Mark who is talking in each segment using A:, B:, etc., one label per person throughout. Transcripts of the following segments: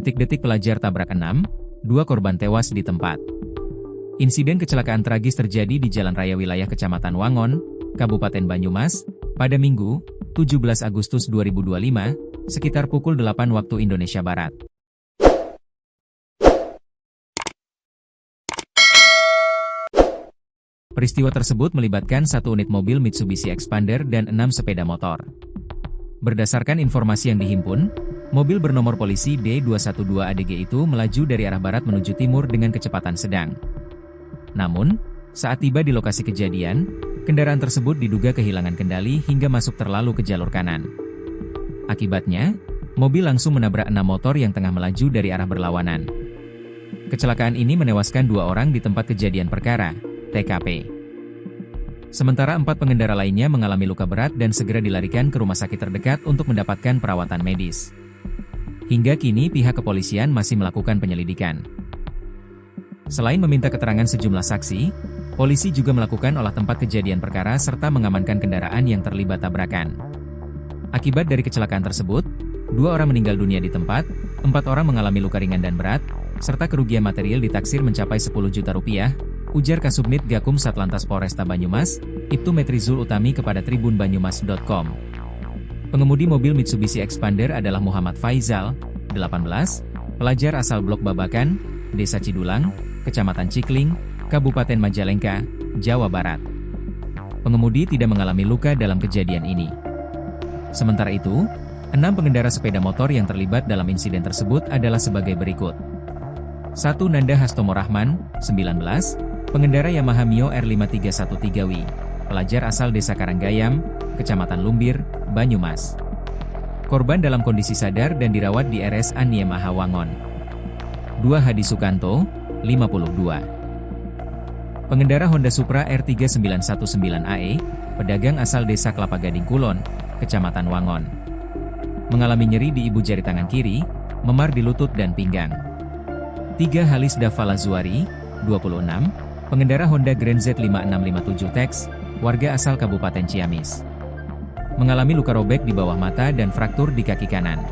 A: Detik-detik pelajar tabrak 6, 2 korban tewas di tempat. Insiden kecelakaan tragis terjadi di Jalan Raya Wilayah Kecamatan Wangon, Kabupaten Banyumas, pada Minggu, 17 Agustus 2025, sekitar pukul 8 waktu Indonesia Barat. Peristiwa tersebut melibatkan 1 unit mobil Mitsubishi Expander dan 6 sepeda motor. Berdasarkan informasi yang dihimpun, mobil bernomor polisi D212ADG itu melaju dari arah barat menuju timur dengan kecepatan sedang. Namun, saat tiba di lokasi kejadian, kendaraan tersebut diduga kehilangan kendali hingga masuk terlalu ke jalur kanan. Akibatnya, mobil langsung menabrak 6 motor yang tengah melaju dari arah berlawanan. Kecelakaan ini menewaskan 2 orang di tempat kejadian perkara, TKP. Sementara 4 pengendara lainnya mengalami luka berat dan segera dilarikan ke rumah sakit terdekat untuk mendapatkan perawatan medis. Hingga kini pihak kepolisian masih melakukan penyelidikan. Selain meminta keterangan sejumlah saksi, polisi juga melakukan olah tempat kejadian perkara serta mengamankan kendaraan yang terlibat tabrakan. Akibat dari kecelakaan tersebut, 2 orang meninggal dunia di tempat, 4 orang mengalami luka ringan dan berat, serta kerugian material ditaksir mencapai 10 juta rupiah, ujar Kasubnit Gakum Satlantas Polresta Banyumas, Ibtu Metrizul Utami kepada tribunbanyumas.com. Pengemudi mobil Mitsubishi Expander adalah Muhammad Faizal, 18, pelajar asal Blok Babakan, Desa Cidulang, Kecamatan Cikling, Kabupaten Majalengka, Jawa Barat. Pengemudi tidak mengalami luka dalam kejadian ini. Sementara itu, 6 pengendara sepeda motor yang terlibat dalam insiden tersebut adalah sebagai berikut. 1 Nanda Hastomo Rahman, 19, pengendara Yamaha Mio R5313W, pelajar asal Desa Karanggayam, Kecamatan Lumbir, Banyumas. Korban dalam kondisi sadar dan dirawat di RS Niemaha Wangon. 2 Hadi Sukanto, 52. Pengendara Honda Supra R3919AE, pedagang asal Desa Kelapa Gading Kulon, Kecamatan Wangon. Mengalami nyeri di ibu jari tangan kiri, memar di lutut dan pinggang. 3 Halis Davala Zuari, 26, pengendara Honda Grand Z5657 Tex, warga asal Kabupaten Ciamis. Mengalami luka robek di bawah mata dan fraktur di kaki kanan.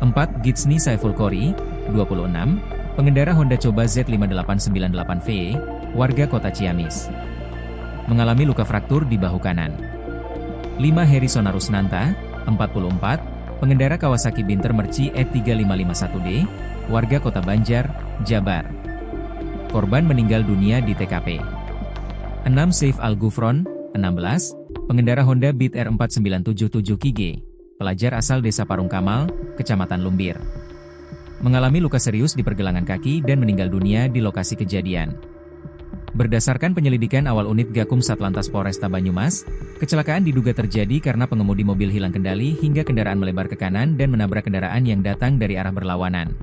A: 4 Gitsni Saiful Kori, 26, pengendara Honda Coba Z5898VE, warga Kota Ciamis. Mengalami luka fraktur di bahu kanan. 5 Heri Sonarusnanta, 44, pengendara Kawasaki Binter Merci E3551D, warga Kota Banjar, Jabar. Korban meninggal dunia di TKP. 6 Saif Al-Gufron, 16, pengendara Honda Beat R4977 KG, pelajar asal Desa Parung Kamal, Kecamatan Lumbir. Mengalami luka serius di pergelangan kaki dan meninggal dunia di lokasi kejadian. Berdasarkan penyelidikan awal unit Gakum Satlantas Polresta Banyumas, kecelakaan diduga terjadi karena pengemudi mobil hilang kendali hingga kendaraan melebar ke kanan dan menabrak kendaraan yang datang dari arah berlawanan.